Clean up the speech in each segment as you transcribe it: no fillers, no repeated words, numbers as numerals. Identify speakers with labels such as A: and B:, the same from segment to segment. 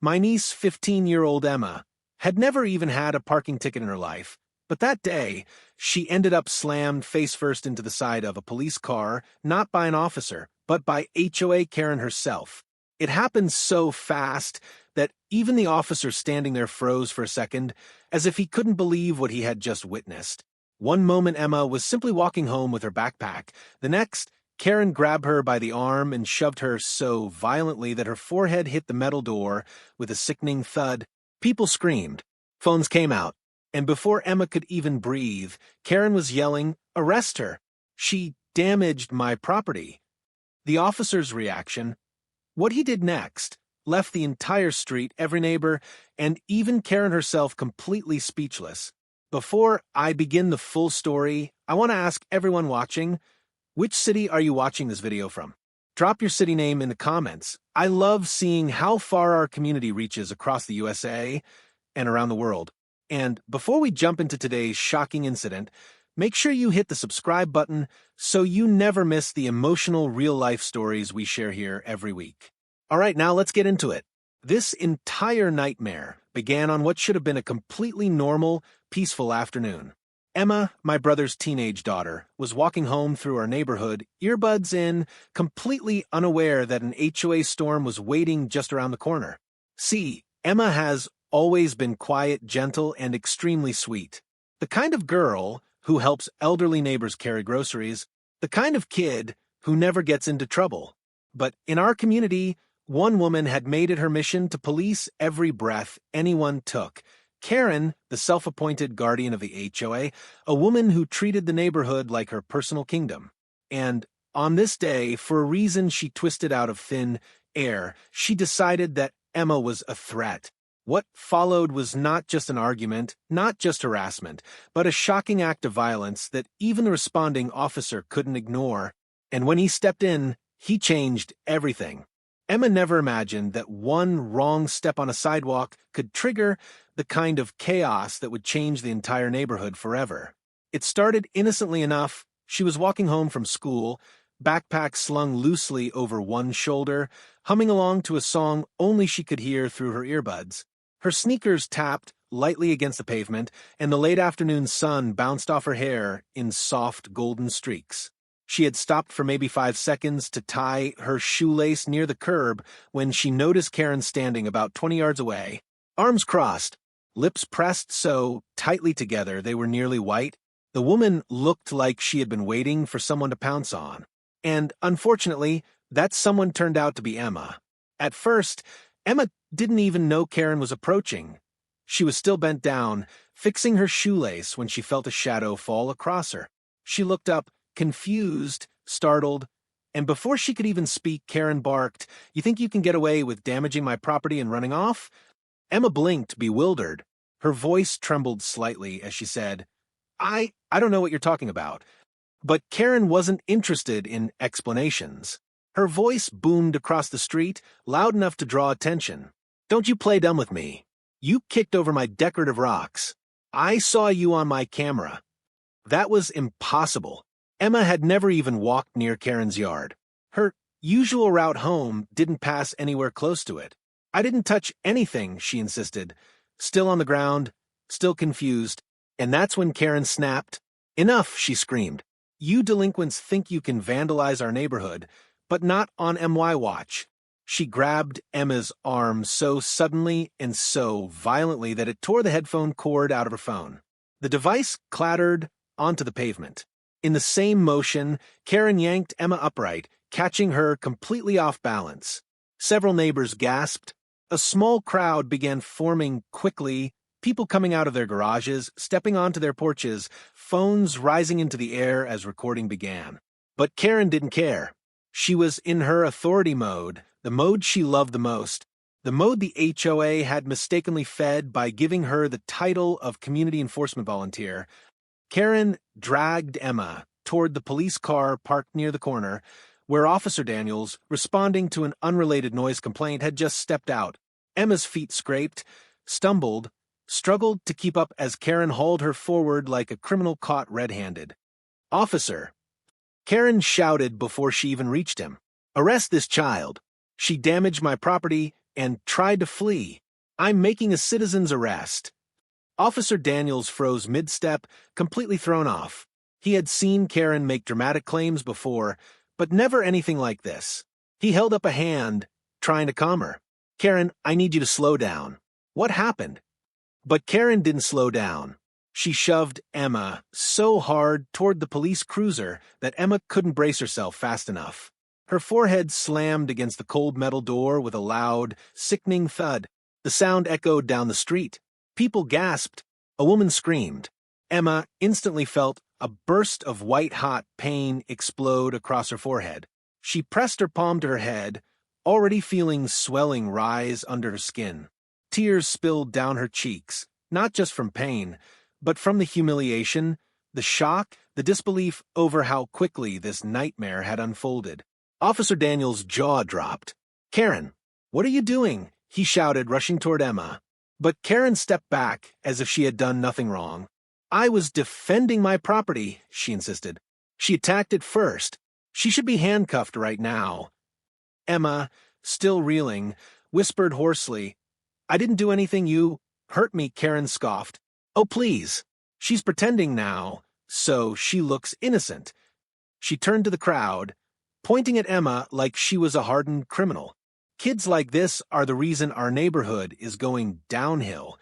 A: My niece, 15-year-old Emma, had never even had a parking ticket in her life, but that day, she ended up slammed face-first into the side of a police car, not by an officer, but by HOA Karen herself. It happened so fast that even the officer standing there froze for a second, as if he couldn't believe what he had just witnessed. One moment Emma was simply walking home with her backpack. The next, Karen grabbed her by the arm and shoved her so violently that her forehead hit the metal door with a sickening thud. People screamed. Phones came out. And before Emma could even breathe, Karen was yelling, "Arrest her! She damaged my property." The officer's reaction, what he did next, left the entire street, every neighbor, and even Karen herself completely speechless. Before I begin the full story, I want to ask everyone watching, which city are you watching this video from? Drop your city name in the comments. I love seeing how far our community reaches across the USA and around the world. And before we jump into today's shocking incident, make sure you hit the subscribe button so you never miss the emotional real-life stories we share here every week. All right, now let's get into it. This entire nightmare began on what should have been a completely normal, peaceful afternoon. Emma, my brother's teenage daughter, was walking home through our neighborhood, earbuds in, completely unaware that an HOA storm was waiting just around the corner. See, Emma has always been quiet, gentle, and extremely sweet. The kind of girl who helps elderly neighbors carry groceries, the kind of kid who never gets into trouble. But in our community, one woman had made it her mission to police every breath anyone took. Karen, the self-appointed guardian of the HOA, a woman who treated the neighborhood like her personal kingdom. And on this day, for a reason she twisted out of thin air, she decided that Emma was a threat. What followed was not just an argument, not just harassment, but a shocking act of violence that even the responding officer couldn't ignore. And when he stepped in, he changed everything. Emma never imagined that one wrong step on a sidewalk could trigger the kind of chaos that would change the entire neighborhood forever. It started innocently enough. She was walking home from school, backpack slung loosely over one shoulder, humming along to a song only she could hear through her earbuds. Her sneakers tapped lightly against the pavement, and the late afternoon sun bounced off her hair in soft golden streaks. She had stopped for maybe 5 seconds to tie her shoelace near the curb when she noticed Karen standing about 20 yards away, arms crossed, lips pressed so tightly together they were nearly white. The woman looked like she had been waiting for someone to pounce on. And unfortunately, that someone turned out to be Emma. At first, Emma didn't even know Karen was approaching. She was still bent down, fixing her shoelace when she felt a shadow fall across her. She looked up, confused, startled, and before she could even speak, Karen barked, "You think you can get away with damaging my property and running off?" Emma blinked, bewildered. Her voice trembled slightly as she said, I don't know what you're talking about." But Karen wasn't interested in explanations. Her voice boomed across the street, loud enough to draw attention. "Don't you play dumb with me. You kicked over my decorative rocks. I saw you on my camera." That was impossible. Emma had never even walked near Karen's yard. Her usual route home didn't pass anywhere close to it. "I didn't touch anything," she insisted, still on the ground, still confused. And that's when Karen snapped. "Enough," she screamed. "You delinquents think you can vandalize our neighborhood, but not on MY watch." She grabbed Emma's arm so suddenly and so violently that it tore the headphone cord out of her phone. The device clattered onto the pavement. In the same motion, Karen yanked Emma upright, catching her completely off balance. Several neighbors gasped. A small crowd began forming quickly, people coming out of their garages, stepping onto their porches, phones rising into the air as recording began. But Karen didn't care. She was in her authority mode, the mode she loved the most, the mode the HOA had mistakenly fed by giving her the title of community enforcement volunteer. Karen dragged Emma toward the police car parked near the corner, where Officer Daniels, responding to an unrelated noise complaint, had just stepped out. Emma's feet scraped, stumbled, struggled to keep up as Karen hauled her forward like a criminal caught red-handed. "Officer!" Karen shouted before she even reached him. "Arrest this child. She damaged my property, and tried to flee. I'm making a citizen's arrest. Officer Daniels froze mid-step, completely thrown off. He had seen Karen make dramatic claims before, but never anything like this. He held up a hand, trying to calm her. Karen, I need you to slow down. What happened? But Karen didn't slow down. She shoved Emma so hard toward the police cruiser that Emma couldn't brace herself fast enough. Her forehead slammed against the cold metal door with a loud, sickening thud. The sound echoed down the street. People gasped. A woman screamed. Emma instantly felt a burst of white-hot pain explode across her forehead. She pressed her palm to her head, already feeling swelling rise under her skin. Tears spilled down her cheeks, not just from pain, but from the humiliation, the shock, the disbelief over how quickly this nightmare had unfolded. Officer Daniels' jaw dropped. Karen, what are you doing? He shouted, rushing toward Emma. But Karen stepped back as if she had done nothing wrong. I was defending my property, she insisted. She attacked it first. She should be handcuffed right now. Emma, still reeling, whispered hoarsely, I didn't do anything, you hurt me, Karen scoffed. Oh, please. She's pretending now, so she looks innocent. She turned to the crowd, pointing at Emma like she was a hardened criminal. Kids like this are the reason our neighborhood is going downhill.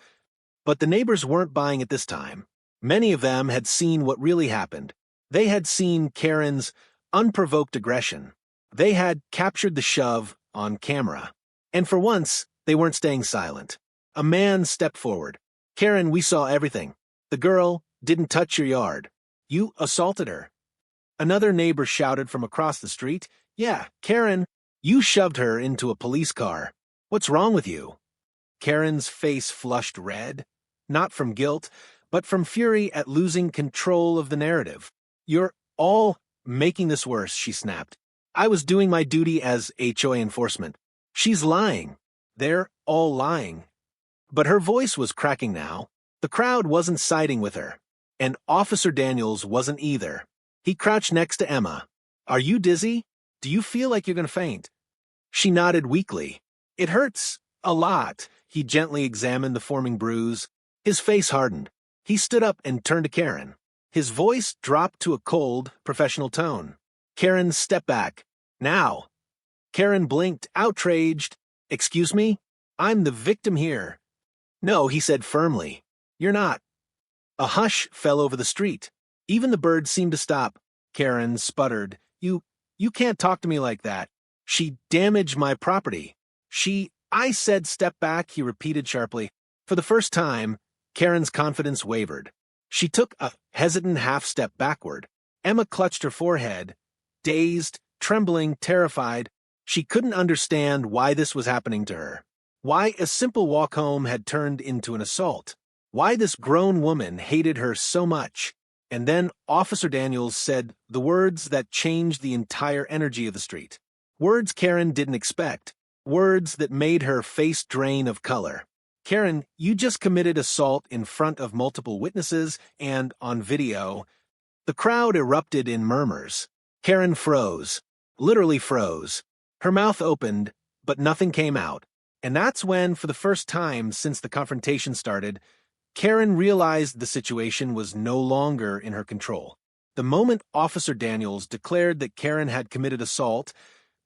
A: But the neighbors weren't buying it this time. Many of them had seen what really happened. They had seen Karen's unprovoked aggression. They had captured the shove on camera. And for once, they weren't staying silent. A man stepped forward. Karen, we saw everything. The girl didn't touch your yard. You assaulted her. Another neighbor shouted from across the street, Yeah, Karen, you shoved her into a police car. What's wrong with you? Karen's face flushed red, not from guilt, but from fury at losing control of the narrative. You're all making this worse, she snapped. I was doing my duty as HOA enforcement. She's lying. They're all lying. But her voice was cracking now. The crowd wasn't siding with her. And Officer Daniels wasn't either. He crouched next to Emma. Are you dizzy? Do you feel like you're going to faint? She nodded weakly. It hurts a lot. He gently examined the forming bruise. His face hardened. He stood up and turned to Karen. His voice dropped to a cold, professional tone. Karen, step back. Now. Karen blinked, outraged. Excuse me? I'm the victim here. No, he said firmly. You're not. A hush fell over the street. Even the birds seemed to stop. Karen sputtered. You can't talk to me like that. She damaged my property. I said step back, he repeated sharply. For the first time, Karen's confidence wavered. She took a hesitant half-step backward. Emma clutched her forehead, dazed, trembling, terrified. She couldn't understand why this was happening to her. Why a simple walk home had turned into an assault. Why this grown woman hated her so much. And then Officer Daniels said the words that changed the entire energy of the street. Words Karen didn't expect. Words that made her face drain of color. Karen, you just committed assault in front of multiple witnesses and on video. The crowd erupted in murmurs. Karen froze. Literally froze. Her mouth opened, but nothing came out. And that's when, for the first time since the confrontation started, Karen realized the situation was no longer in her control. The moment Officer Daniels declared that Karen had committed assault,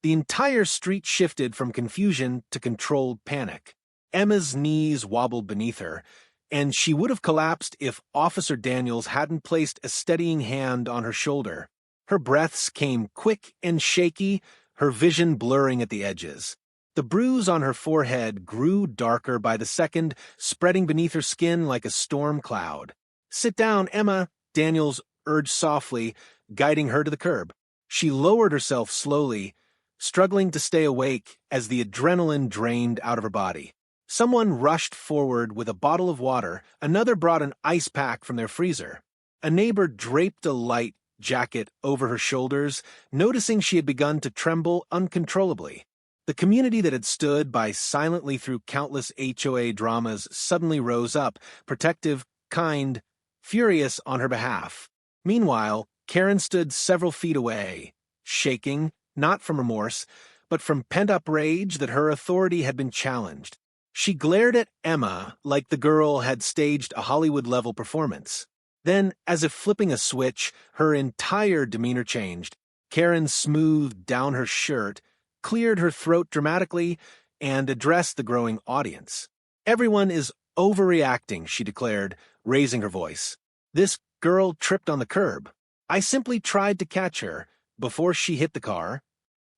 A: the entire street shifted from confusion to controlled panic. Emma's knees wobbled beneath her, and she would have collapsed if Officer Daniels hadn't placed a steadying hand on her shoulder. Her breaths came quick and shaky, her vision blurring at the edges. The bruise on her forehead grew darker by the second, spreading beneath her skin like a storm cloud. Sit down, Emma, Daniels urged softly, guiding her to the curb. She lowered herself slowly, struggling to stay awake as the adrenaline drained out of her body. Someone rushed forward with a bottle of water, another brought an ice pack from their freezer. A neighbor draped a light jacket over her shoulders, noticing she had begun to tremble uncontrollably. The community that had stood by silently through countless HOA dramas suddenly rose up, protective, kind, furious on her behalf. Meanwhile, Karen stood several feet away, shaking, not from remorse, but from pent-up rage that her authority had been challenged. She glared at Emma like the girl had staged a Hollywood-level performance. Then, as if flipping a switch, her entire demeanor changed. Karen smoothed down her shirt, cleared her throat dramatically, and addressed the growing audience. "Everyone is overreacting," she declared, raising her voice. "This girl tripped on the curb. I simply tried to catch her before she hit the car."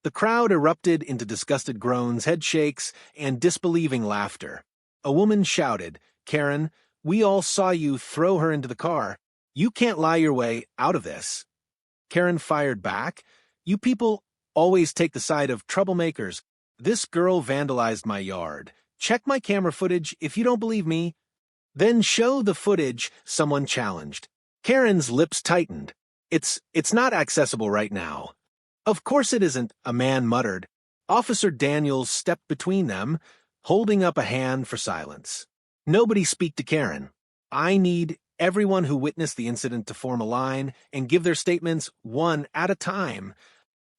A: The crowd erupted into disgusted groans, headshakes, and disbelieving laughter. A woman shouted, "Karen, we all saw you throw her into the car. You can't lie your way out of this." Karen fired back, "You people always take the side of troublemakers. This girl vandalized my yard. Check my camera footage if you don't believe me." "Then show the footage," someone challenged. Karen's lips tightened. It's not accessible right now." "Of course it isn't," a man muttered. Officer Daniels stepped between them, holding up a hand for silence. "Nobody speak to Karen. I need everyone who witnessed the incident to form a line and give their statements one at a time."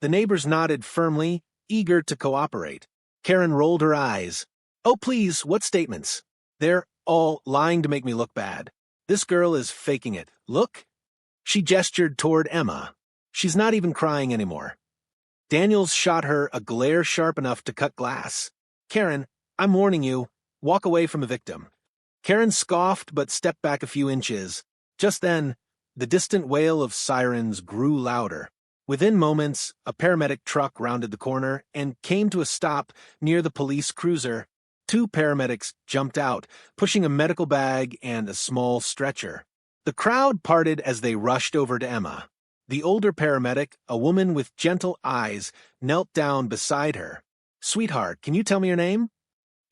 A: The neighbors nodded firmly, eager to cooperate. Karen rolled her eyes. "Oh, please, what statements? They're all lying to make me look bad. This girl is faking it. Look." She gestured toward Emma. "She's not even crying anymore." Daniels shot her a glare sharp enough to cut glass. "Karen, I'm warning you. Walk away from a victim." Karen scoffed but stepped back a few inches. Just then, the distant wail of sirens grew louder. Within moments, a paramedic truck rounded the corner and came to a stop near the police cruiser. Two paramedics jumped out, pushing a medical bag and a small stretcher. The crowd parted as they rushed over to Emma. The older paramedic, a woman with gentle eyes, knelt down beside her. "Sweetheart, can you tell me your name?"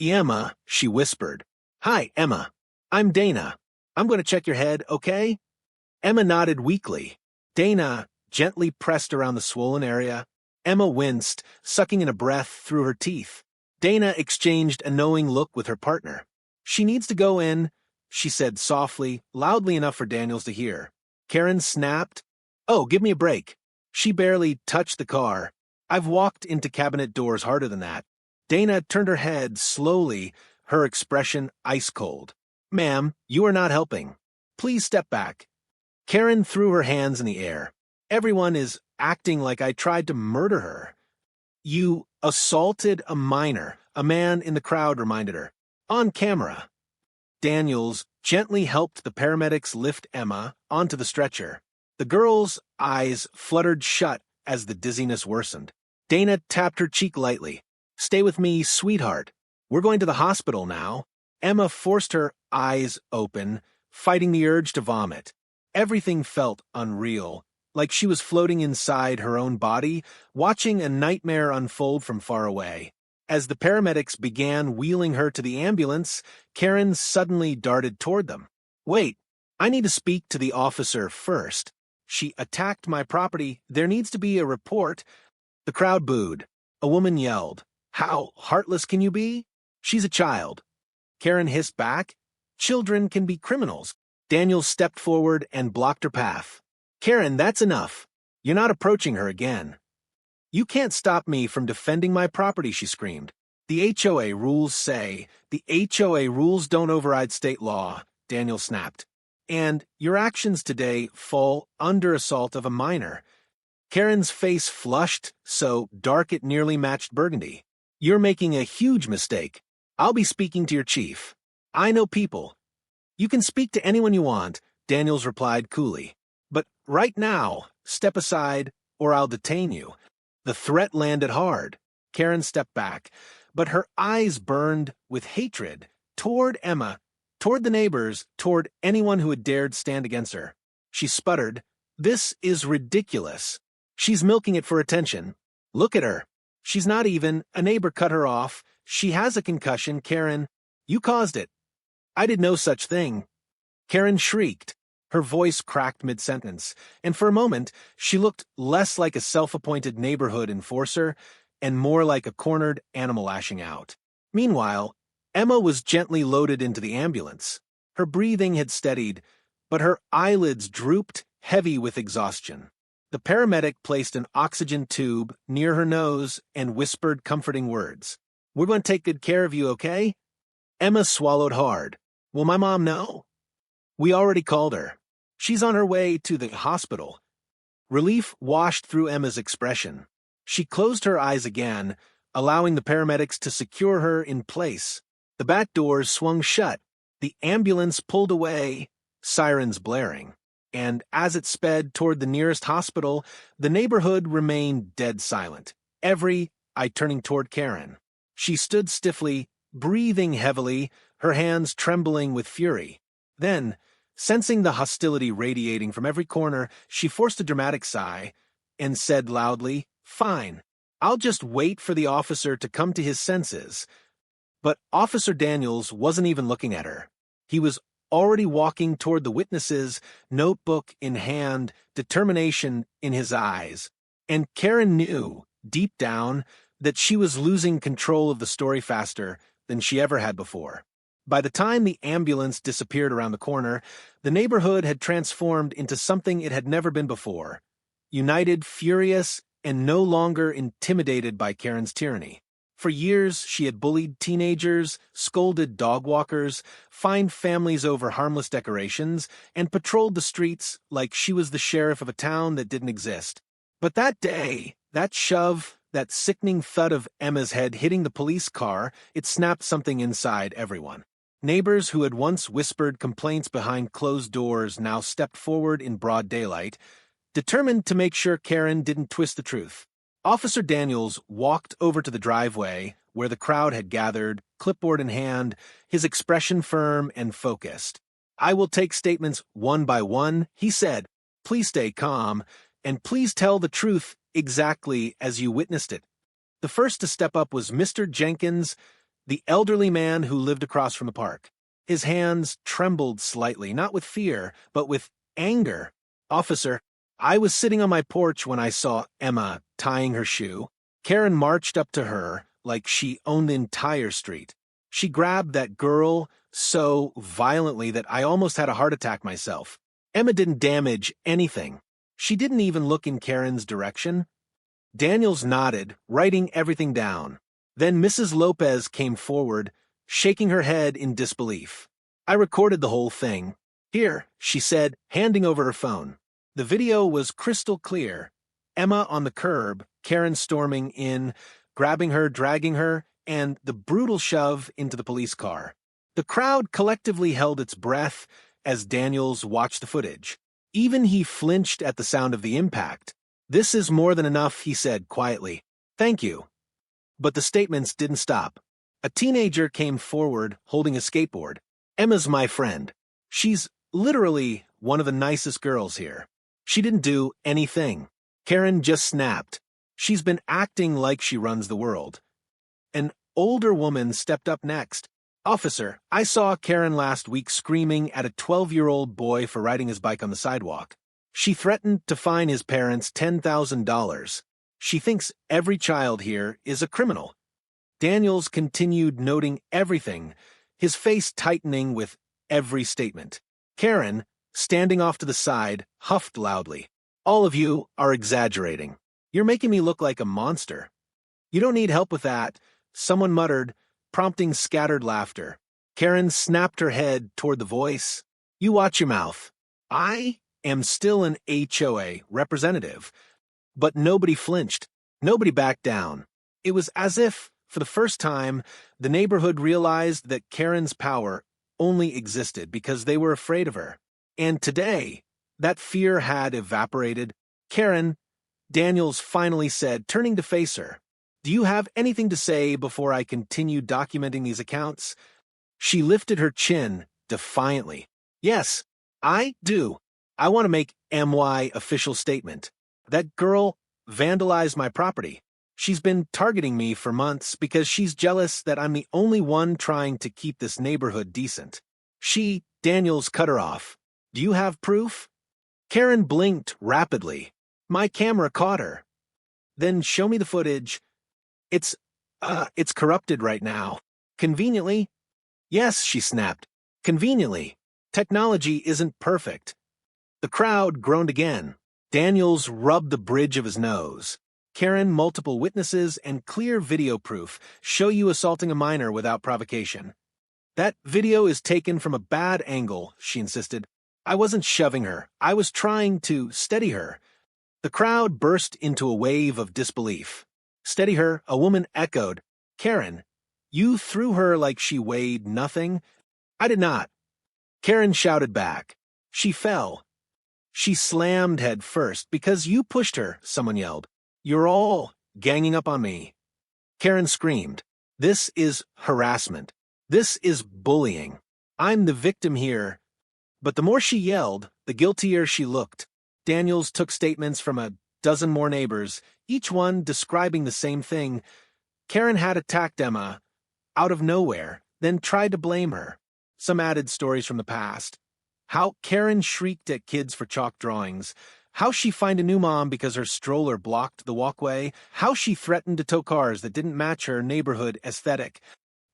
A: "Emma," she whispered. "Hi, Emma. I'm Dana. I'm going to check your head, okay?" Emma nodded weakly. Dana gently pressed around the swollen area. Emma winced, sucking in a breath through her teeth. Dana exchanged a knowing look with her partner. "She needs to go in," she said softly, loudly enough for Daniels to hear. Karen snapped, "Oh, give me a break." She barely touched the car. "I've walked into cabinet doors harder than that." Dana turned her head slowly, her expression ice cold. "Ma'am, you are not helping. Please step back." Karen threw her hands in the air. "Everyone is acting like I tried to murder her." "You assaulted a minor," a man in the crowd reminded her. "On camera." Daniels gently helped the paramedics lift Emma onto the stretcher. The girl's eyes fluttered shut as the dizziness worsened. Dana tapped her cheek lightly. "Stay with me, sweetheart. We're going to the hospital now." Emma forced her eyes open, fighting the urge to vomit. Everything felt unreal, like she was floating inside her own body, watching a nightmare unfold from far away. As the paramedics began wheeling her to the ambulance, Karen suddenly darted toward them. "Wait, I need to speak to the officer first. She attacked my property. There needs to be a report." The crowd booed. A woman yelled, "How heartless can you be? She's a child." Karen hissed back, "Children can be criminals." Daniel stepped forward and blocked her path. "Karen, that's enough. You're not approaching her again." "You can't stop me from defending my property," she screamed. "The HOA rules say, the HOA rules don't override state law," Daniel snapped. "And your actions today fall under assault of a minor." Karen's face flushed so dark it nearly matched burgundy. "You're making a huge mistake. I'll be speaking to your chief. I know people." "You can speak to anyone you want," Daniels replied coolly. "But right now, step aside or I'll detain you." The threat landed hard. Karen stepped back, but her eyes burned with hatred toward Emma, toward the neighbors, toward anyone who had dared stand against her. She sputtered, "This is ridiculous. She's milking it for attention. Look at her. She's not even. A neighbor cut her off. She has a concussion. Karen, you caused it." "I did no such thing." Karen shrieked. Her voice cracked mid-sentence, and for a moment she looked less like a self-appointed neighborhood enforcer and more like a cornered animal lashing out. Meanwhile, Emma was gently loaded into the ambulance. Her breathing had steadied, but her eyelids drooped, heavy with exhaustion. The paramedic placed an oxygen tube near her nose and whispered comforting words. "We're going to take good care of you, okay?" Emma swallowed hard. "Will my mom know?" "We already called her. She's on her way to the hospital." Relief washed through Emma's expression. She closed her eyes again, allowing the paramedics to secure her in place. The back doors swung shut. The ambulance pulled away, sirens blaring. And as it sped toward the nearest hospital, the neighborhood remained dead silent, every eye turning toward Karen. She stood stiffly, breathing heavily, her hands trembling with fury. Then, sensing the hostility radiating from every corner, she forced a dramatic sigh and said loudly, "Fine, I'll just wait for the officer to come to his senses." But Officer Daniels wasn't even looking at her. He was already walking toward the witnesses, notebook in hand, determination in his eyes. And Karen knew, deep down, that she was losing control of the story faster than she ever had before. By the time the ambulance disappeared around the corner, the neighborhood had transformed into something it had never been before. United, furious, and no longer intimidated by Karen's tyranny. For years, she had bullied teenagers, scolded dog walkers, fined families over harmless decorations, and patrolled the streets like she was the sheriff of a town that didn't exist. But that day, that shove, that sickening thud of Emma's head hitting the police car, it snapped something inside everyone. Neighbors who had once whispered complaints behind closed doors now stepped forward in broad daylight, determined to make sure Karen didn't twist the truth. Officer Daniels walked over to the driveway where the crowd had gathered, clipboard in hand, his expression firm and focused. "I will take statements one by one," he said. "Please stay calm, and please tell the truth exactly as you witnessed it." The first to step up was Mr. Jenkins, the elderly man who lived across from the park. His hands trembled slightly, not with fear, but with anger. "Officer, I was sitting on my porch when I saw Emma tying her shoe. Karen marched up to her like she owned the entire street. She grabbed that girl so violently that I almost had a heart attack myself. Emma didn't damage anything. She didn't even look in Karen's direction." Daniels nodded, writing everything down. Then Mrs. Lopez came forward, shaking her head in disbelief. "I recorded the whole thing. Here," she said, handing over her phone. The video was crystal clear. Emma on the curb, Karen storming in, grabbing her, dragging her, and the brutal shove into the police car. The crowd collectively held its breath as Daniels watched the footage. Even he flinched at the sound of the impact. "This is more than enough," he said quietly. "Thank you." But the statements didn't stop. A teenager came forward holding a skateboard. "Emma's my friend. She's literally one of the nicest girls here. She didn't do anything." Karen just snapped. "She's been acting like she runs the world." An older woman stepped up next. "Officer, I saw Karen last week screaming at a 12-year-old boy for riding his bike on the sidewalk. She threatened to fine his parents $10,000. She thinks every child here is a criminal." Daniels continued noting everything, his face tightening with every statement. Karen, standing off to the side, huffed loudly. "All of you are exaggerating. You're making me look like a monster." "You don't need help with that," someone muttered, prompting scattered laughter. Karen snapped her head toward the voice. "You watch your mouth. I am still an HOA representative." But nobody flinched. Nobody backed down. It was as if, for the first time, the neighborhood realized that Karen's power only existed because they were afraid of her. And today, that fear had evaporated. "Karen," Daniels finally said, turning to face her, "do you have anything to say before I continue documenting these accounts?" She lifted her chin defiantly. "Yes, I do. I want to make MY official statement. That girl vandalized my property. She's been targeting me for months because she's jealous that I'm the only one trying to keep this neighborhood decent." Daniels cut her off. "Do you have proof?" Karen blinked rapidly. "My camera caught her." "Then show me the footage." It's corrupted right now." "Conveniently?" "Yes," she snapped. "Conveniently. Technology isn't perfect." The crowd groaned again. Daniels rubbed the bridge of his nose. Karen, multiple witnesses, and clear video proof show you assaulting a minor without provocation. That video is taken from a bad angle, she insisted. I wasn't shoving her. I was trying to steady her. The crowd burst into a wave of disbelief. Steady her, a woman echoed. Karen, you threw her like she weighed nothing? I did not. Karen shouted back. She fell. She slammed head first because you pushed her, someone yelled. You're all ganging up on me. Karen screamed. This is harassment. This is bullying. I'm the victim here. But the more she yelled, the guiltier she looked. Daniels took statements from a dozen more neighbors, each one describing the same thing. Karen had attacked Emma out of nowhere, then tried to blame her. Some added stories from the past. How Karen shrieked at kids for chalk drawings. How she found a new mom because her stroller blocked the walkway. How she threatened to tow cars that didn't match her neighborhood aesthetic.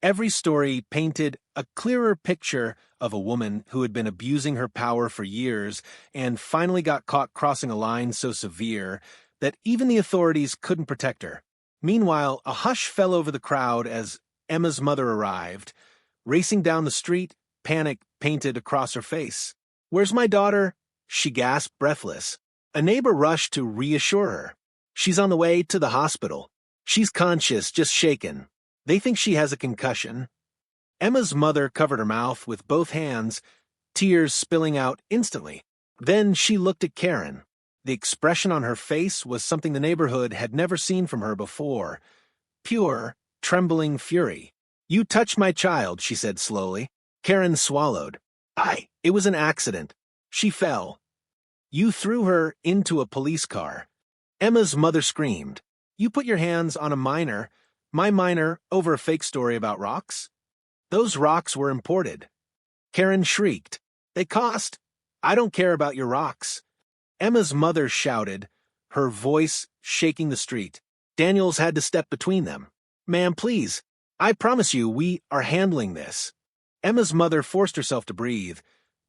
A: Every story painted a clearer picture of a woman who had been abusing her power for years and finally got caught crossing a line so severe that even the authorities couldn't protect her. Meanwhile, a hush fell over the crowd as Emma's mother arrived. Racing down the street, panic painted across her face. Where's my daughter? She gasped, breathless. A neighbor rushed to reassure her. She's on the way to the hospital. She's conscious, just shaken. They think she has a concussion. Emma's mother covered her mouth with both hands, tears spilling out instantly. Then she looked at Karen. The expression on her face was something the neighborhood had never seen from her before. Pure, trembling fury. You touched my child, she said slowly. Karen swallowed. It was an accident. She fell. You threw her into a police car. Emma's mother screamed. You put your hands on a minor, my minor, over a fake story about rocks? Those rocks were imported. Karen shrieked. They cost. I don't care about your rocks. Emma's mother shouted, her voice shaking the street. Daniels had to step between them. Ma'am, please. I promise you we are handling this. Emma's mother forced herself to breathe,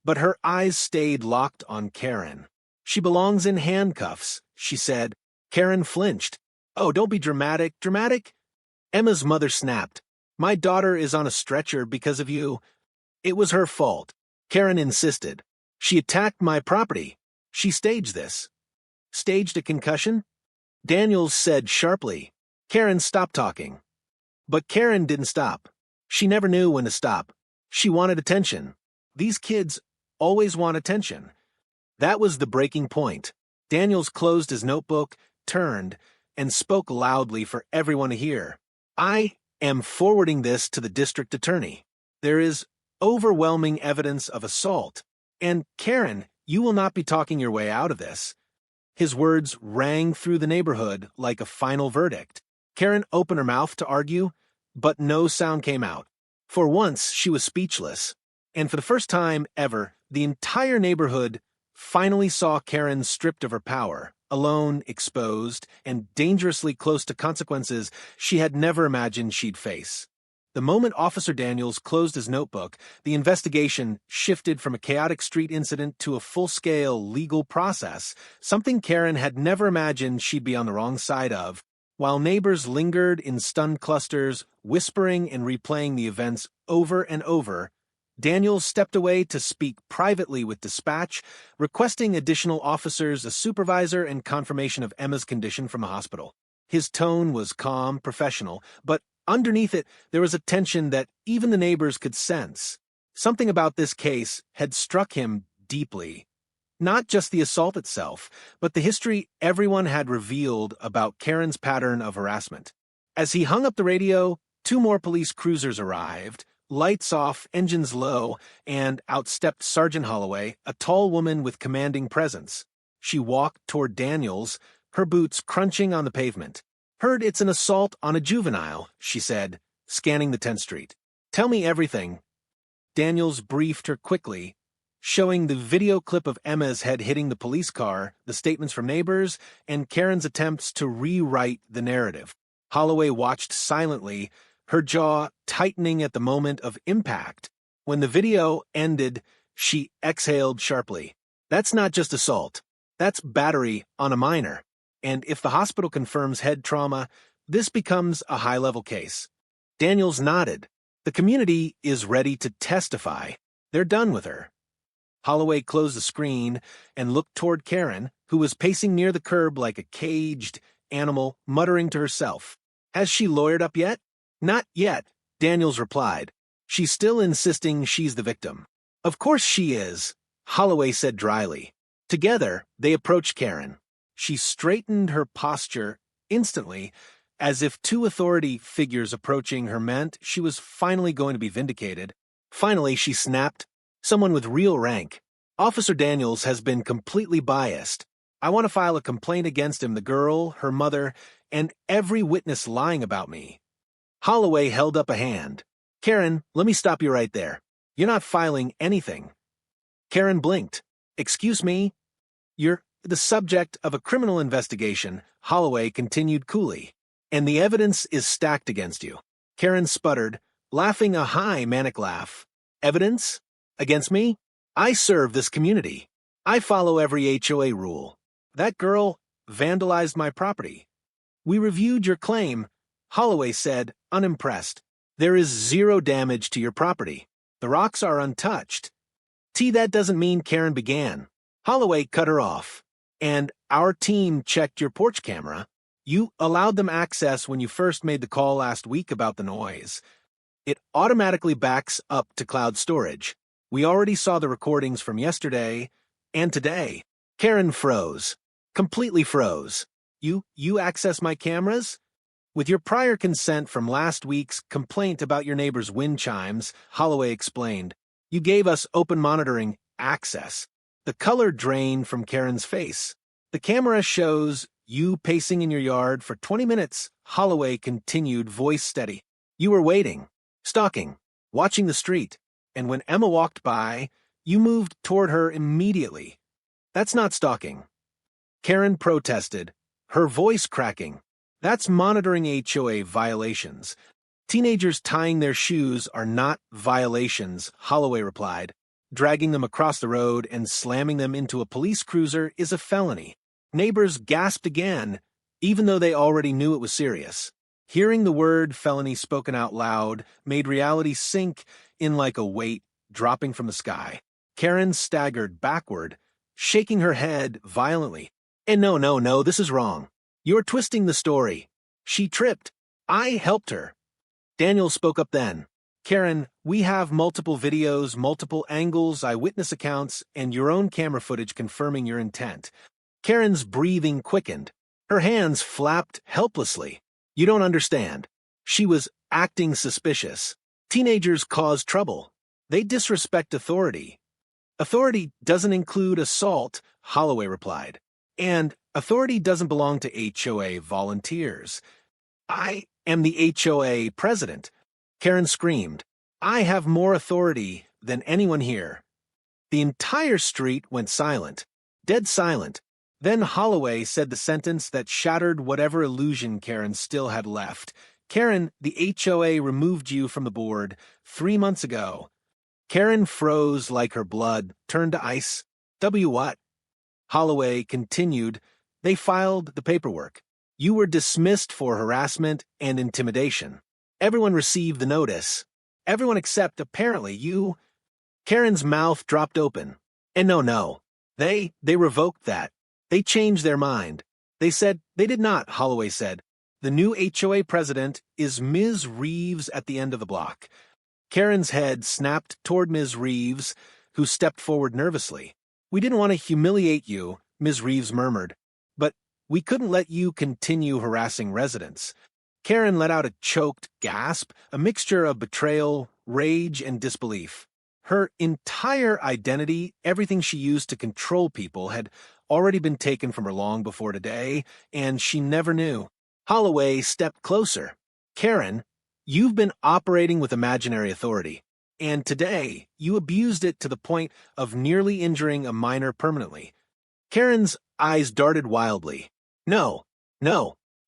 A: but her eyes stayed locked on Karen. She belongs in handcuffs, she said. Karen flinched. Oh, don't be dramatic. Dramatic? Emma's mother snapped. My daughter is on a stretcher because of you. It was her fault. Karen insisted. She attacked my property. She staged this. Staged a concussion? Daniels said sharply. Karen, stop talking. But Karen didn't stop. She never knew when to stop. She wanted attention. These kids always want attention. That was the breaking point. Daniels closed his notebook, turned, and spoke loudly for everyone to hear. I am forwarding this to the district attorney. There is overwhelming evidence of assault. And, Karen, you will not be talking your way out of this. His words rang through the neighborhood like a final verdict. Karen opened her mouth to argue, but no sound came out. For once, she was speechless. And for the first time ever, the entire neighborhood finally saw Karen stripped of her power, alone, exposed, and dangerously close to consequences she had never imagined she'd face. The moment Officer Daniels closed his notebook, the investigation shifted from a chaotic street incident to a full-scale legal process, something Karen had never imagined she'd be on the wrong side of. While neighbors lingered in stunned clusters, whispering and replaying the events over and over, Daniels stepped away to speak privately with dispatch, requesting additional officers, a supervisor, and confirmation of Emma's condition from the hospital. His tone was calm, professional, but underneath it, there was a tension that even the neighbors could sense. Something about this case had struck him deeply. Not just the assault itself, but the history everyone had revealed about Karen's pattern of harassment. As he hung up the radio, 2 more police cruisers arrived, lights off, engines low, and out stepped Sergeant Holloway, a tall woman with commanding presence. She walked toward Daniels, her boots crunching on the pavement. Heard it's an assault on a juvenile, she said, scanning the 10th Street. Tell me everything. Daniels briefed her quickly, showing the video clip of Emma's head hitting the police car, the statements from neighbors, and Karen's attempts to rewrite the narrative. Holloway watched silently, her jaw tightening at the moment of impact. When the video ended, she exhaled sharply. That's not just assault. That's battery on a minor. And if the hospital confirms head trauma, this becomes a high-level case. Daniels nodded. The community is ready to testify. They're done with her. Holloway closed the screen and looked toward Karen, who was pacing near the curb like a caged animal, muttering to herself. Has she lawyered up yet? Not yet, Daniels replied. She's still insisting she's the victim. Of course she is, Holloway said dryly. Together, they approached Karen. She straightened her posture instantly, as if two authority figures approaching her meant she was finally going to be vindicated. Finally, she snapped, someone with real rank. Officer Daniels has been completely biased. I want to file a complaint against him, the girl, her mother, and every witness lying about me. Holloway held up a hand. Karen, let me stop you right there. You're not filing anything. Karen blinked. Excuse me? You're the subject of a criminal investigation, Holloway continued coolly. And the evidence is stacked against you. Karen sputtered, laughing a high, manic laugh. Evidence? Against me? I serve this community. I follow every HOA rule. That girl vandalized my property. We reviewed your claim, Holloway said, unimpressed. There is zero damage to your property. The rocks are untouched. That doesn't mean Karen began. Holloway cut her off. And our team checked your porch camera. You allowed them access when you first made the call last week about the noise. It automatically backs up to cloud storage. We already saw the recordings from yesterday and today. Karen froze. Completely froze. You access my cameras? With your prior consent from last week's complaint about your neighbor's wind chimes, Holloway explained, you gave us open monitoring access. The color drained from Karen's face. The camera shows you pacing in your yard for 20 minutes, Holloway continued, voice steady. You were waiting, stalking, watching the street, and when Emma walked by, you moved toward her immediately. That's not stalking. Karen protested, her voice cracking. That's monitoring HOA violations. Teenagers tying their shoes are not violations, Holloway replied. Dragging them across the road and slamming them into a police cruiser is a felony. Neighbors gasped again, even though they already knew it was serious. Hearing the word felony spoken out loud made reality sink in like a weight dropping from the sky. Karen staggered backward, shaking her head violently. And no, this is wrong. You're twisting the story. She tripped. I helped her. Daniel spoke up then. Karen, we have multiple videos, multiple angles, eyewitness accounts, and your own camera footage confirming your intent. Karen's breathing quickened. Her hands flapped helplessly. You don't understand. She was acting suspicious. Teenagers cause trouble. They disrespect authority. Authority doesn't include assault, Holloway replied. And authority doesn't belong to HOA volunteers. I am the HOA president. Karen screamed. I have more authority than anyone here. The entire street went silent, dead silent. Then Holloway said the sentence that shattered whatever illusion Karen still had left. Karen, the HOA removed you from the board 3 months ago. Karen froze like her blood turned to ice. What? Holloway continued. They filed the paperwork. You were dismissed for harassment and intimidation. Everyone received the notice. Everyone except, apparently, you. Karen's mouth dropped open. And no. They revoked that. They changed their mind. They said they did not, Holloway said. The new HOA president is Ms. Reeves at the end of the block. Karen's head snapped toward Ms. Reeves, who stepped forward nervously. We didn't want to humiliate you, Ms. Reeves murmured. But we couldn't let you continue harassing residents. Karen let out a choked gasp, a mixture of betrayal, rage, and disbelief. Her entire identity, everything she used to control people, had already been taken from her long before today, and she never knew. Holloway stepped closer. Karen, you've been operating with imaginary authority, and today you abused it to the point of nearly injuring a minor permanently. Karen's eyes darted wildly. No,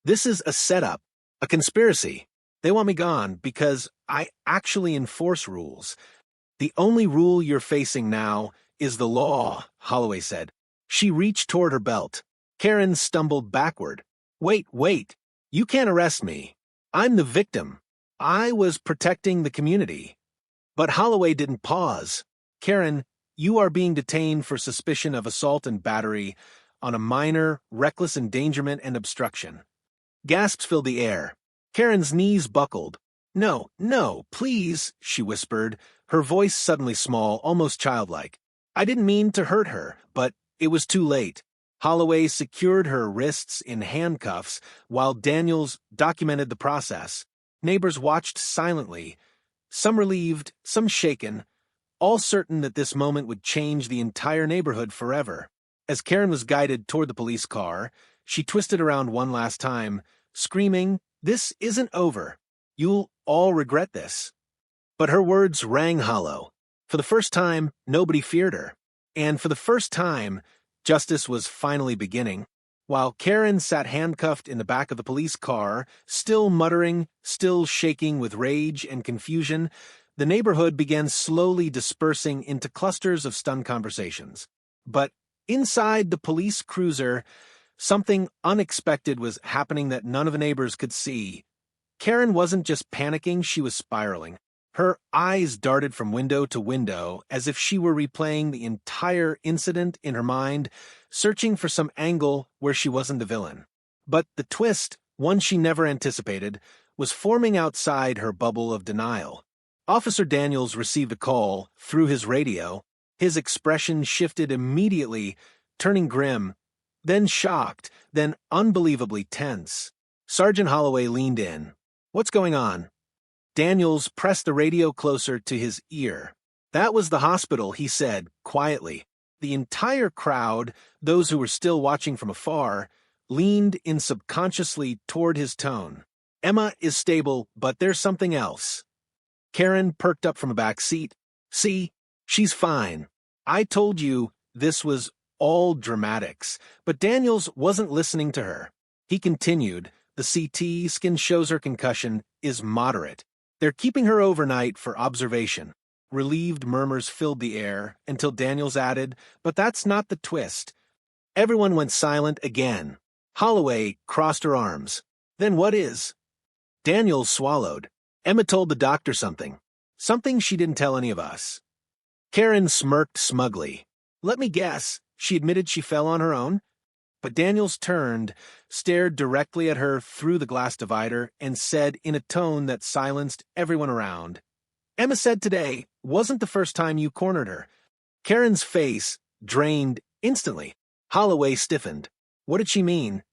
A: this is a setup, a conspiracy. They want me gone because I actually enforce rules. The only rule you're facing now is the law, Holloway said. She reached toward her belt. Karen stumbled backward. Wait. You can't arrest me. I'm the victim. I was protecting the community. But Holloway didn't pause. Karen, you are being detained for suspicion of assault and battery on a minor, reckless endangerment and obstruction. Gasps filled the air. Karen's knees buckled. No, please, she whispered, her voice suddenly small, almost childlike. I didn't mean to hurt her, but it was too late. Holloway secured her wrists in handcuffs while Daniels documented the process. Neighbors watched silently, some relieved, some shaken, all certain that this moment would change the entire neighborhood forever. As Karen was guided toward the police car, she twisted around one last time, screaming, "This isn't over. You'll all regret this." But her words rang hollow. For the first time, nobody feared her. And for the first time, justice was finally beginning. While Karen sat handcuffed in the back of the police car, still muttering, still shaking with rage and confusion, the neighborhood began slowly dispersing into clusters of stunned conversations. But inside the police cruiser, something unexpected was happening that none of the neighbors could see. Karen wasn't just panicking, she was spiraling. Her eyes darted from window to window as if she were replaying the entire incident in her mind, searching for some angle where she wasn't the villain. But the twist, one she never anticipated, was forming outside her bubble of denial. Officer Daniels received a call through his radio. His expression shifted immediately, turning grim, then shocked, then unbelievably tense. Sergeant Holloway leaned in. "What's going on?" Daniels pressed the radio closer to his ear. "That was the hospital," he said, quietly. The entire crowd, those who were still watching from afar, leaned in subconsciously toward his tone. "Emma is stable, but there's something else." Karen perked up from a back seat. "See, she's fine. I told you this was all dramatics." But Daniels wasn't listening to her. He continued, "The CT scan shows her concussion is moderate. They're keeping her overnight for observation." Relieved murmurs filled the air until Daniels added, "But that's not the twist." Everyone went silent again. Holloway crossed her arms. "Then what is?" Daniels swallowed. "Emma told the doctor something. Something she didn't tell any of us." Karen smirked smugly. "Let me guess. She admitted she fell on her own?" But Daniels turned, stared directly at her through the glass divider, and said in a tone that silenced everyone around, "Emma said today wasn't the first time you cornered her." Karen's face drained instantly. Holloway stiffened. What did she mean?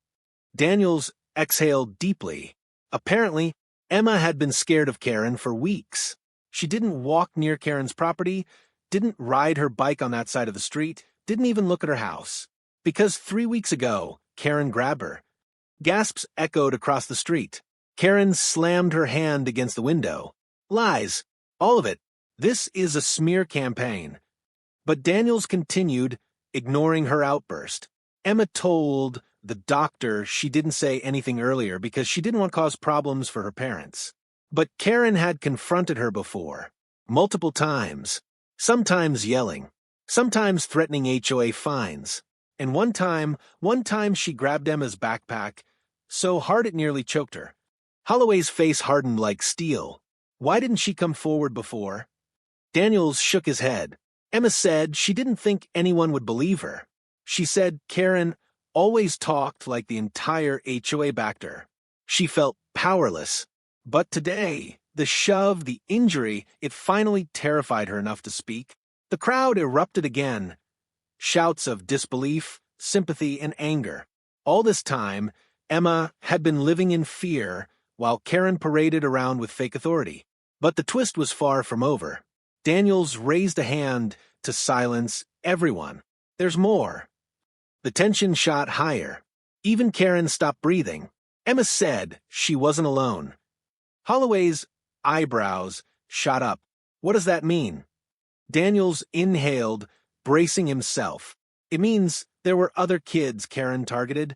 A: Daniels exhaled deeply. Apparently, Emma had been scared of Karen for weeks. She didn't walk near Karen's property, didn't ride her bike on that side of the street, didn't even look at her house. Because 3 weeks ago, Karen grabbed her. Gasps echoed across the street. Karen slammed her hand against the window. "Lies. All of it. This is a smear campaign." But Daniels continued, ignoring her outburst. "Emma told the doctor she didn't say anything earlier because she didn't want to cause problems for her parents. But Karen had confronted her before. Multiple times. Sometimes yelling. Sometimes threatening HOA fines. And one time she grabbed Emma's backpack so hard it nearly choked her. Holloway's face hardened like steel. Why didn't she come forward before? Daniels shook his head. Emma said she didn't think anyone would believe her. She said Karen always talked like the entire HOA backed her. She felt powerless. But today, the shove, the injury, it finally terrified her enough to speak. The crowd erupted again. Shouts of disbelief, sympathy, and anger. All this time, Emma had been living in fear while Karen paraded around with fake authority. But the twist was far from over. Daniels raised a hand to silence everyone. "There's more." The tension shot higher. Even Karen stopped breathing. Emma said she wasn't alone. Holloway's eyebrows shot up. "What does that mean?" Daniels inhaled, bracing himself. "It means there were other kids Karen targeted."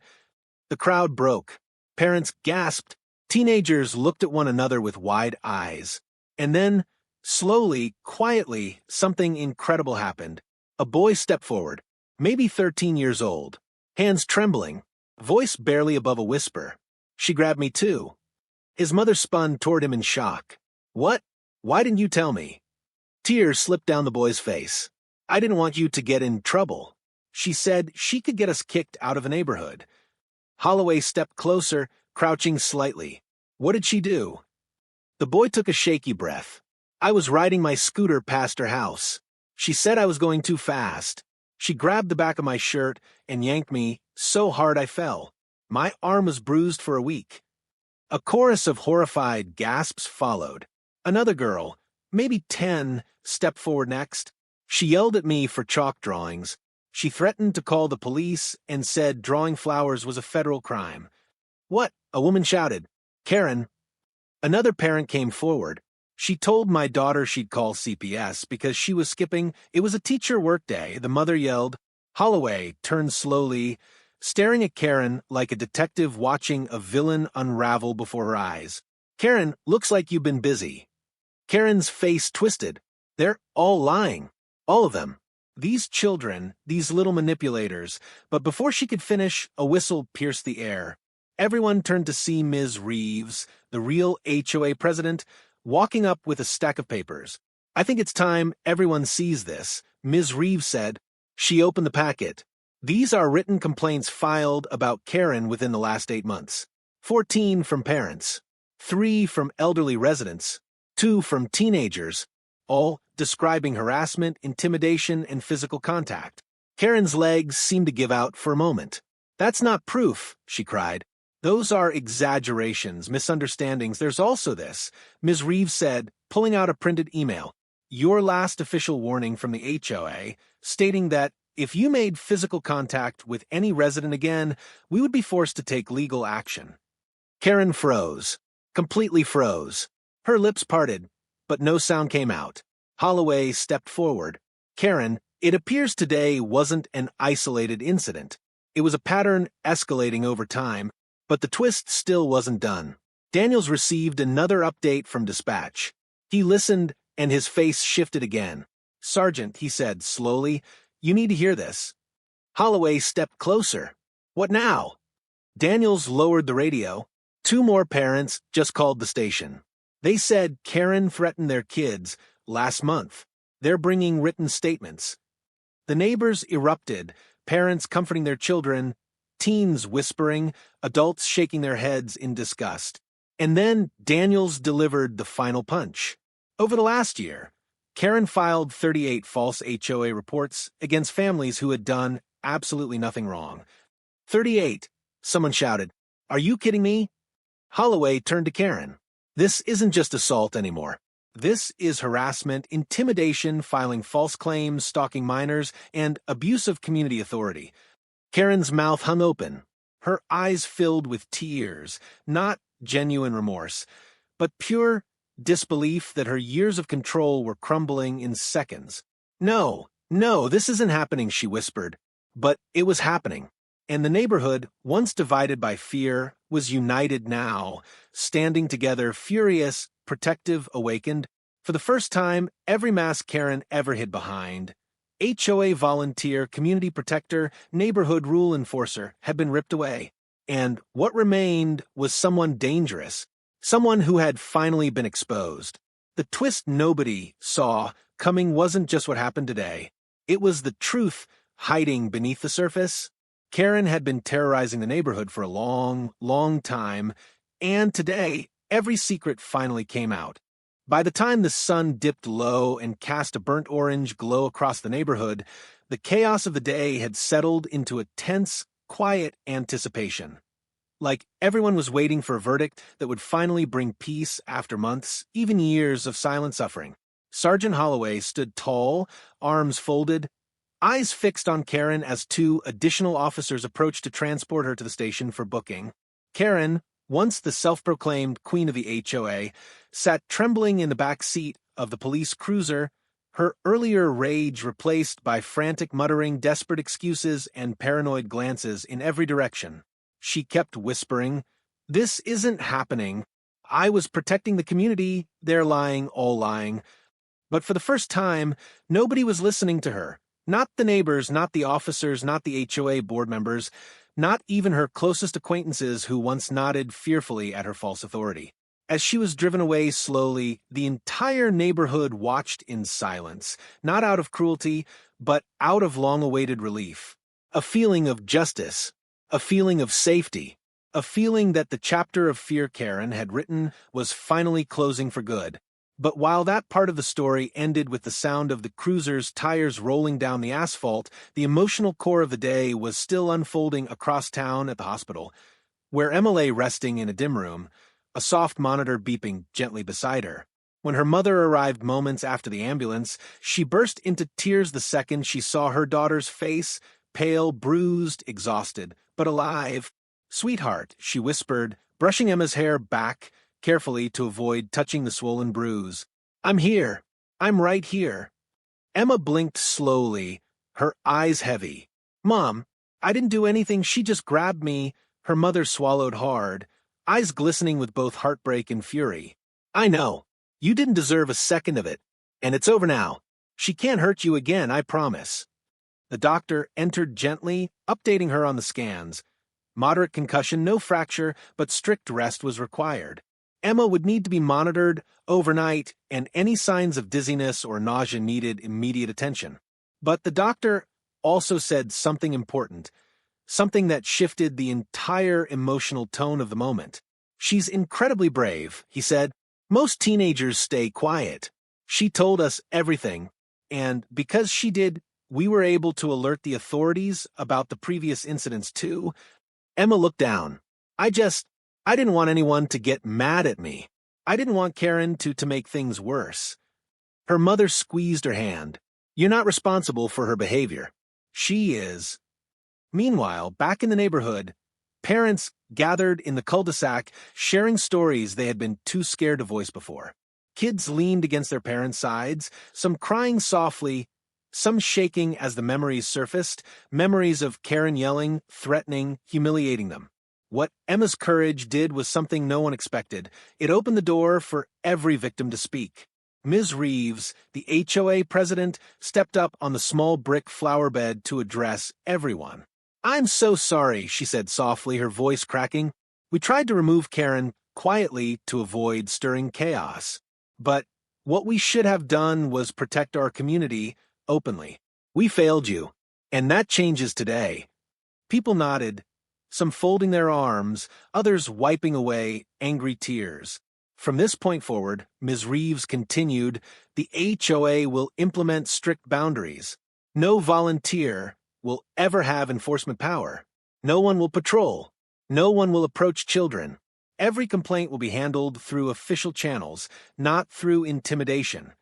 A: The crowd broke. Parents gasped. Teenagers looked at one another with wide eyes. And then, slowly, quietly, something incredible happened. A boy stepped forward. maybe 13 years old, hands trembling, voice barely above a whisper. She grabbed me too. His mother spun toward him in shock. What? Why didn't you tell me? Tears slipped down the boy's face. I didn't want you to get in trouble. She said she could get us kicked out of the neighborhood. Holloway stepped closer, crouching slightly. What did she do? The boy took a shaky breath. I was riding my scooter past her house. She said I was going too fast. She grabbed the back of my shirt and yanked me so hard I fell. My arm was bruised for a week. A chorus of horrified gasps followed. Another girl, maybe 10, stepped forward next. She yelled at me for chalk drawings. She threatened to call the police and said drawing flowers was a federal crime. What? A woman shouted. Karen. Another parent came forward. She told my daughter she'd call CPS because she was skipping. It was a teacher workday. The mother yelled. Holloway turned slowly, staring at Karen like a detective watching a villain unravel before her eyes. Karen, looks like you've been busy. Karen's face twisted. They're all lying. All of them. These children, these little manipulators. But before she could finish, a whistle pierced the air. Everyone turned to see Ms. Reeves, the real HOA president, walking up with a stack of papers. I think it's time everyone sees this, Ms. Reeves said. She opened the packet. These are written complaints filed about Karen within the last 8 months. 14 from parents, 3 from elderly residents, 2 from teenagers, all describing harassment, intimidation, and physical contact. Karen's legs seemed to give out for a moment. That's not proof, she cried. Those are exaggerations, misunderstandings. There's also this, Ms. Reeves said, pulling out a printed email. Your last official warning from the HOA, stating that if you made physical contact with any resident again, we would be forced to take legal action. Karen froze, completely froze. Her lips parted, but no sound came out. Holloway stepped forward. Karen, it appears today wasn't an isolated incident. It was a pattern escalating over time, but the twist still wasn't done. Daniels received another update from dispatch. He listened, and his face shifted again. Sergeant, he said slowly, you need to hear this. Holloway stepped closer. What now? Daniels lowered the radio. 2 more parents just called the station. They said Karen threatened their kids last month. They're bringing written statements. The neighbors erupted, parents comforting their children, teens whispering, adults shaking their heads in disgust. And then Daniels delivered the final punch. Over the last year, Karen filed 38 false HOA reports against families who had done absolutely nothing wrong. 38, someone shouted. Are you kidding me? Holloway turned to Karen. This isn't just assault anymore. This is harassment, intimidation, filing false claims, stalking minors, and abuse of community authority. Karen's mouth hung open, her eyes filled with tears, not genuine remorse, but pure disbelief that her years of control were crumbling in seconds. No, this isn't happening, she whispered. But it was happening. And the neighborhood, once divided by fear, was united now, standing together, furious, protective, awakened. For the first time, every mask Karen ever hid behind, HOA volunteer, community protector, neighborhood rule enforcer, had been ripped away. And what remained was someone dangerous, someone who had finally been exposed. The twist nobody saw coming wasn't just what happened today. It was the truth hiding beneath the surface. Karen had been terrorizing the neighborhood for a long, long time, and today, every secret finally came out. By the time the sun dipped low and cast a burnt orange glow across the neighborhood, the chaos of the day had settled into a tense, quiet anticipation. Like everyone was waiting for a verdict that would finally bring peace after months, even years of silent suffering. Sergeant Holloway stood tall, arms folded, eyes fixed on Karen as 2 additional officers approached to transport her to the station for booking. Karen, once the self-proclaimed queen of the HOA, sat trembling in the back seat of the police cruiser, her earlier rage replaced by frantic muttering, desperate excuses, and paranoid glances in every direction. She kept whispering, "This isn't happening. I was protecting the community. They're lying, all lying." But for the first time, nobody was listening to her. Not the neighbors, not the officers, not the HOA board members, not even her closest acquaintances who once nodded fearfully at her false authority. As she was driven away slowly, the entire neighborhood watched in silence, not out of cruelty, but out of long-awaited relief. A feeling of justice, a feeling of safety, a feeling that the chapter of fear Karen had written was finally closing for good. But while that part of the story ended with the sound of the cruiser's tires rolling down the asphalt, the emotional core of the day was still unfolding across town at the hospital, where Emma lay resting in a dim room, a soft monitor beeping gently beside her. When her mother arrived moments after the ambulance, she burst into tears the second she saw her daughter's face, pale, bruised, exhausted, but alive. "Sweetheart," she whispered, brushing Emma's hair back carefully to avoid touching the swollen bruise. "I'm here. I'm right here." Emma blinked slowly, her eyes heavy. "Mom, I didn't do anything. She just grabbed me." Her mother swallowed hard, eyes glistening with both heartbreak and fury. "I know. You didn't deserve a second of it. And it's over now. She can't hurt you again, I promise." The doctor entered gently, updating her on the scans. Moderate concussion, no fracture, but strict rest was required. Emma would need to be monitored overnight, and any signs of dizziness or nausea needed immediate attention. But the doctor also said something important, something that shifted the entire emotional tone of the moment. "She's incredibly brave," he said. "Most teenagers stay quiet. She told us everything, and because she did, we were able to alert the authorities about the previous incidents too." Emma looked down. I didn't want anyone to get mad at me. I didn't want Karen to make things worse." Her mother squeezed her hand. "You're not responsible for her behavior. She is." Meanwhile, back in the neighborhood, parents gathered in the cul-de-sac, sharing stories they had been too scared to voice before. Kids leaned against their parents' sides, some crying softly, some shaking as the memories surfaced, memories of Karen yelling, threatening, humiliating them. What Emma's courage did was something no one expected. It opened the door for every victim to speak. Ms. Reeves, the HOA president, stepped up on the small brick flower bed to address everyone. "I'm so sorry," she said softly, her voice cracking. "We tried to remove Karen quietly to avoid stirring chaos. But what we should have done was protect our community openly. We failed you, and that changes today." People nodded, some folding their arms, others wiping away angry tears. From this point forward, Ms. Reeves continued, the HOA will implement strict boundaries. No volunteer will ever have enforcement power. No one will patrol. No one will approach children. Every complaint will be handled through official channels, not through intimidation.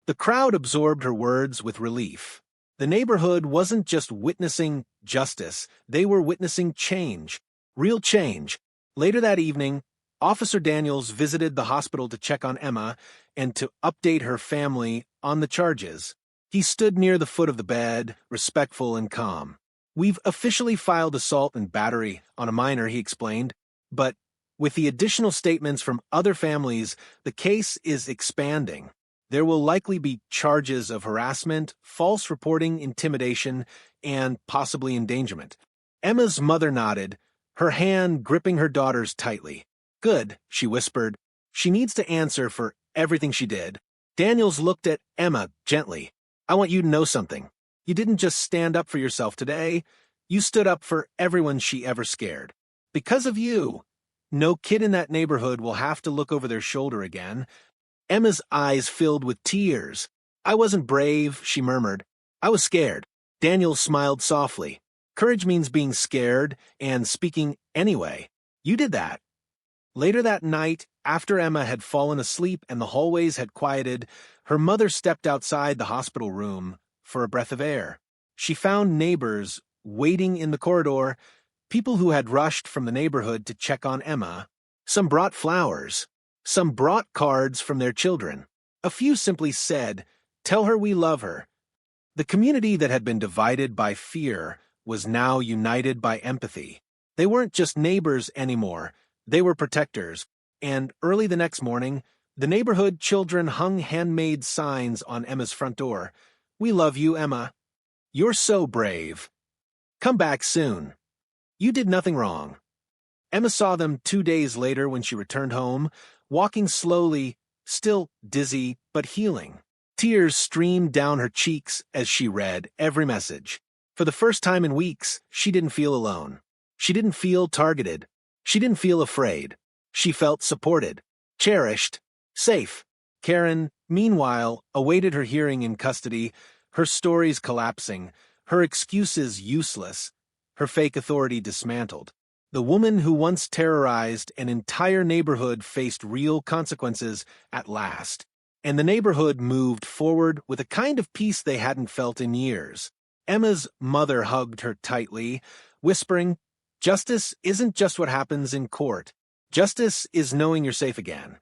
A: The crowd absorbed her words with relief. The neighborhood wasn't just witnessing justice, they were witnessing change. Real change. Later that evening, Officer Daniels visited the hospital to check on Emma and to update her family on the charges. He stood near the foot of the bed, respectful and calm. "We've officially filed assault and battery on a minor," he explained, "but with the additional statements from other families, the case is expanding. There will likely be charges of harassment, false reporting, intimidation, and possibly endangerment." Emma's mother nodded, her hand gripping her daughter's tightly. "Good," she whispered. "She needs to answer for everything she did." Daniels looked at Emma gently. "I want you to know something. You didn't just stand up for yourself today. You stood up for everyone she ever scared. Because of you, no kid in that neighborhood will have to look over their shoulder again." Emma's eyes filled with tears. "I wasn't brave," she murmured. "I was scared." Daniel smiled softly. "Courage means being scared and speaking anyway. You did that." Later that night, after Emma had fallen asleep and the hallways had quieted, her mother stepped outside the hospital room for a breath of air. She found neighbors waiting in the corridor, people who had rushed from the neighborhood to check on Emma. Some brought flowers. Some brought cards from their children. A few simply said, "Tell her we love her." The community that had been divided by fear was now united by empathy. They weren't just neighbors anymore, they were protectors, and early the next morning, the neighborhood children hung handmade signs on Emma's front door. "We love you, Emma." You're so brave. Come back soon. You did nothing wrong. Emma saw them 2 days later when she returned home, walking slowly, still dizzy but healing. Tears streamed down her cheeks as she read every message. For the first time in weeks, she didn't feel alone. She didn't feel targeted. She didn't feel afraid. She felt supported, cherished, safe. Karen, meanwhile, awaited her hearing in custody, her stories collapsing, her excuses useless, her fake authority dismantled. The woman who once terrorized an entire neighborhood faced real consequences at last, and the neighborhood moved forward with a kind of peace they hadn't felt in years. Emma's mother hugged her tightly, whispering, "Justice isn't just what happens in court. Justice is knowing you're safe again."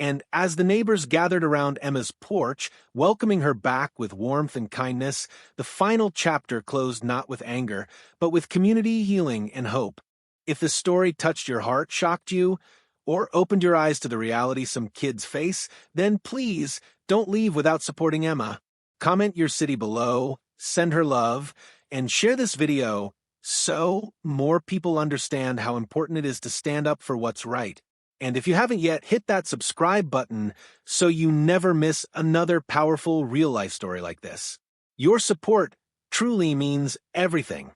A: And as the neighbors gathered around Emma's porch, welcoming her back with warmth and kindness, the final chapter closed not with anger, but with community healing and hope. If the story touched your heart, shocked you, or opened your eyes to the reality some kids face, then please don't leave without supporting Emma. Comment your city below, send her love, and share this video so more people understand how important it is to stand up for what's right. And if you haven't yet, hit that subscribe button so you never miss another powerful real-life story like this. Your support truly means everything.